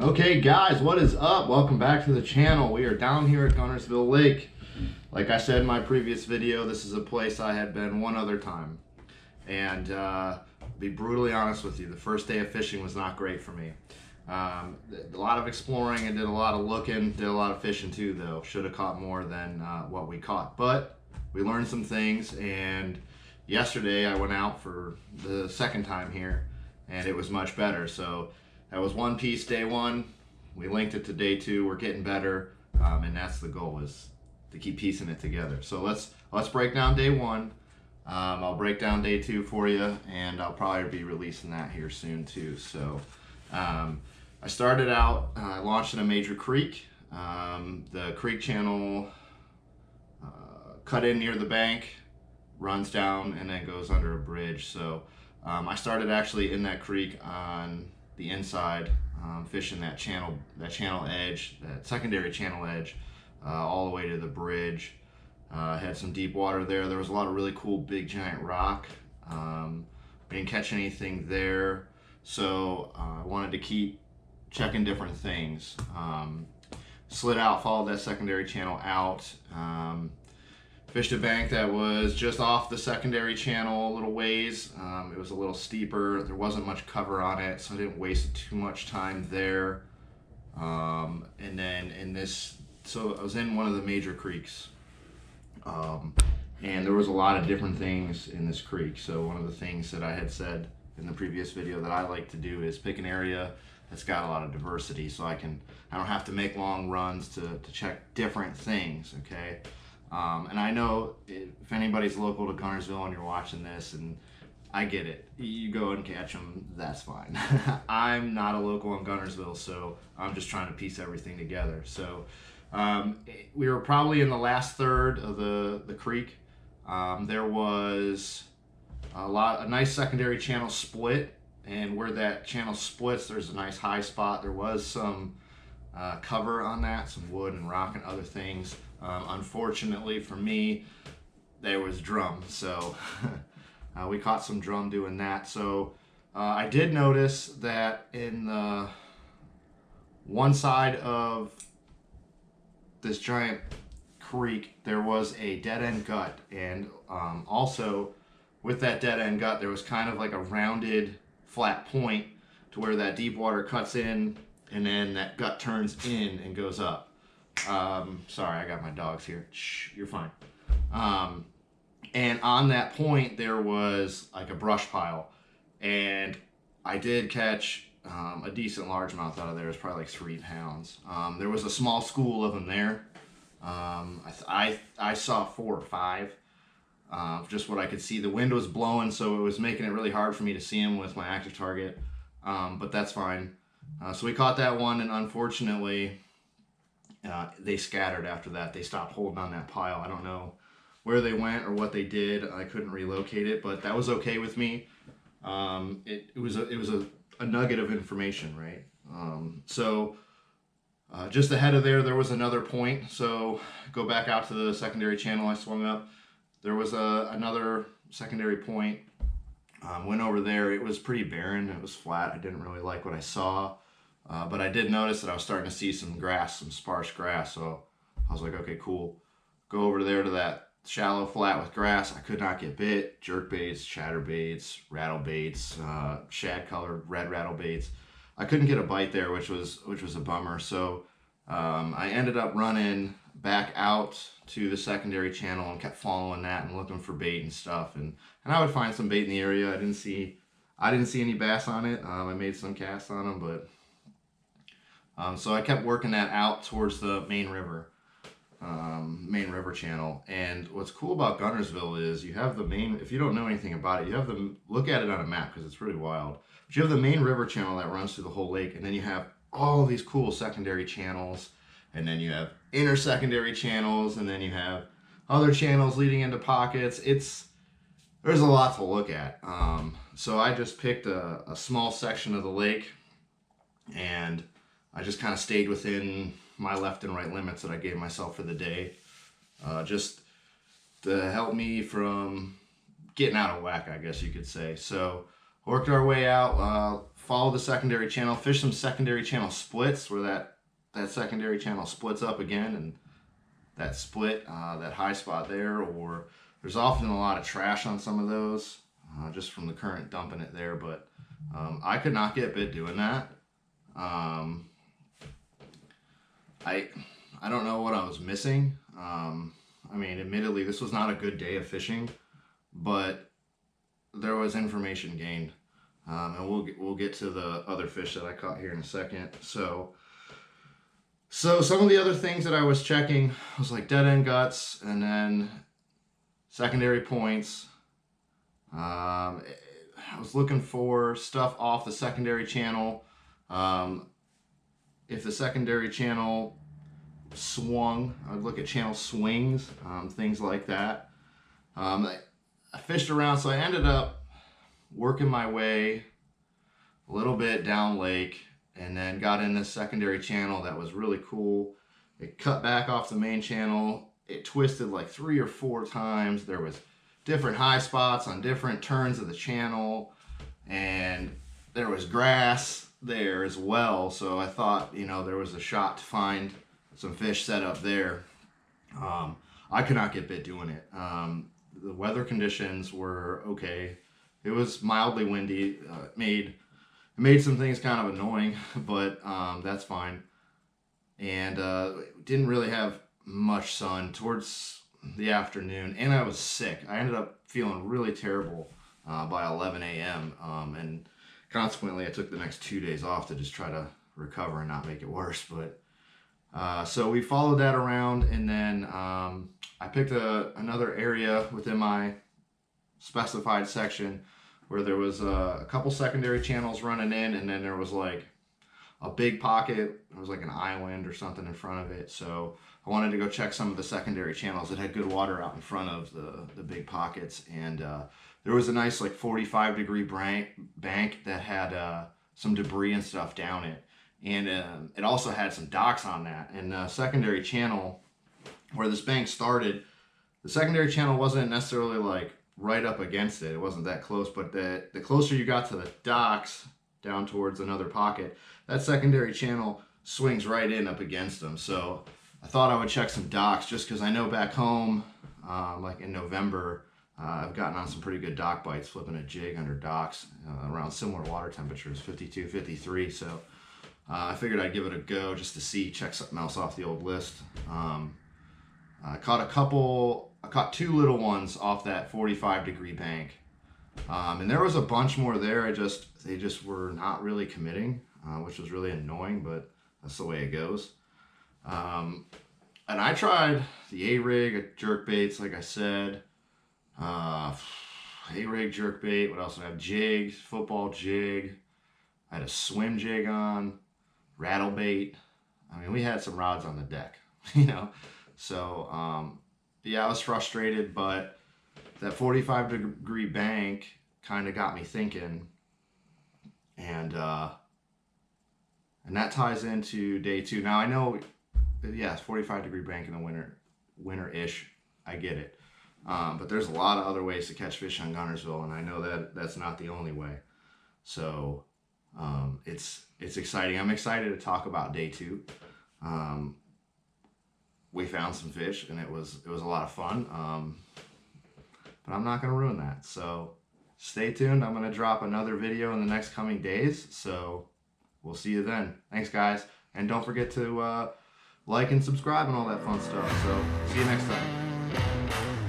Okay guys, what is up? Welcome back to the channel. We are down here at Guntersville Lake. Like I said in my previous video, this is a place I had been one other time. And be brutally honest with you, the first day of fishing was not great for me. A lot of exploring and did a lot of looking, did a lot of fishing too though. Should have caught more than what we caught. But we learned some things, and yesterday I went out for the second time here and it was much better. So that was one piece day one. We linked it to day two. We're getting better, and that's the goal, is to keep piecing it together. So let's break down day one. I'll break down day two for you, and I'll probably be releasing that here soon too. So I started out, I launched in a major creek. The creek channel cut in near the bank, runs down, and then goes under a bridge. So I started actually in that creek on the inside, fishing that channel edge, that secondary channel edge, all the way to the bridge. Had some deep water there. There was a lot of really cool big giant rock. We didn't catch anything there, so I wanted to keep checking different things. Slid out, followed that secondary channel out. Fished a bank that was just off the secondary channel a little ways. It was a little steeper. There wasn't much cover on it, so I didn't waste too much time there. And then so I was in one of the major creeks. And there was a lot of different things in this creek. So one of the things that I had said in the previous video that I like to do is pick an area that's got a lot of diversity, so I don't have to make long runs to check different things, okay? And I know if anybody's local to Guntersville and you're watching this, and I get it, you go and catch them, that's fine. I'm not a local in Guntersville, so I'm just trying to piece everything together. So we were probably in the last third of the creek. There was a nice secondary channel split, and where that channel splits, there's a nice high spot. There was some cover on that, some wood and rock and other things. Unfortunately for me, there was drum, so we caught some drum doing that. So I did notice that in the one side of this giant creek there was a dead-end gut, and also with that dead-end gut there was kind of like a rounded flat point to where that deep water cuts in, and then that gut turns in and goes up. Sorry, I got my dogs here. Shh, you're fine. And on that point there was like a brush pile, and I did catch a decent largemouth out of there. It was probably like 3 pounds. There was a small school of them there. I saw 4 or 5, just what I could see. The wind was blowing, so it was making it really hard for me to see them with my active target, but that's fine. So we caught that one, and unfortunately they scattered after that. They stopped holding on that pile. I don't know where they went or what they did. I couldn't relocate it, but that was okay with me. It was a nugget of information, right? So just ahead of there was another point. So go back out to the secondary channel I swung up. There was another secondary point. Went over there. It was pretty barren. It was flat. I didn't really like what I saw. But I did notice that I was starting to see some grass, some sparse grass. So I was like, okay, cool. Go over there to that shallow flat with grass. I could not get bit. Jerk baits, chatter baits, rattle baits, shad colored red rattle baits. I couldn't get a bite there, which was a bummer. So I ended up running back out to the secondary channel and kept following that and looking for bait and stuff. And I would find some bait in the area. I didn't see any bass on it. I made some casts on them, but so I kept working that out towards the main river channel. And what's cool about Guntersville is you have the main, if you don't know anything about it, you have the, look at it on a map because it's really wild. But you have the main river channel that runs through the whole lake, and then you have all these cool secondary channels, and then you have inner secondary channels, and then you have other channels leading into pockets. There's a lot to look at. So I just picked a small section of the lake, and I just kind of stayed within my left and right limits that I gave myself for the day, just to help me from getting out of whack, I guess you could say. So worked our way out, followed the secondary channel, fished some secondary channel splits where that secondary channel splits up again, and that split, that high spot there, or there's often a lot of trash on some of those, just from the current dumping it there, but I could not get bit doing that. I don't know what I was missing. I mean, admittedly, this was not a good day of fishing, but there was information gained, and we'll get to the other fish that I caught here in a second. So some of the other things that I was checking was like dead end guts, and then secondary points. I was looking for stuff off the secondary channel. If the secondary channel swung, I'd look at channel swings, things like that. I fished around, so I ended up working my way a little bit down lake, and then got in this secondary channel that was really cool. It cut back off the main channel. It twisted like 3 or 4 times. There was different high spots on different turns of the channel, and there was grass there as well. So I thought, you know, there was a shot to find some fish set up there. I could not get bit doing it. The weather conditions were okay. It was mildly windy. It made some things kind of annoying, but that's fine. And didn't really have much sun towards the afternoon, and I was sick. I ended up feeling really terrible by 11 a.m. And consequently, I took the next 2 days off to just try to recover and not make it worse. But so we followed that around, and then I picked another area within my specified section where there was a couple secondary channels running in, and then there was like a big pocket. There was like an island or something in front of it. So I wanted to go check some of the secondary channels that had good water out in front of the big pockets. And there was a nice like 45-degree bank that had some debris and stuff down it. And it also had some docks on that. And the secondary channel where this bank started, the secondary channel wasn't necessarily like right up against it. It wasn't that close, but the closer you got to the docks down towards another pocket, that secondary channel swings right in up against them. So I thought I would check some docks just because I know back home, like in November, I've gotten on some pretty good dock bites flipping a jig under docks around similar water temperatures, 52, 53. So I figured I'd give it a go just to see, check something else off the old list. I caught 2 little ones off that 45-degree bank. And there was a bunch more there. They just were not really committing, which was really annoying, but that's the way it goes. And I tried the A-rig, jerk baits, like I said. A-rig, jerk bait. What else did I have? Jigs, football jig. I had a swim jig on, rattle bait. I mean, we had some rods on the deck, you know. So, yeah, I was frustrated, but that 45-degree bank kind of got me thinking, and that ties into day 2. Now I know, yeah, 45-degree bank in the winter-ish. I get it, but there's a lot of other ways to catch fish on Guntersville, and I know that that's not the only way. So it's exciting. I'm excited to talk about day 2. We found some fish, and it was a lot of fun. But I'm not going to ruin that. So stay tuned. I'm going to drop another video in the next coming days. So we'll see you then. Thanks, guys. And don't forget to like and subscribe and all that fun stuff. So see you next time.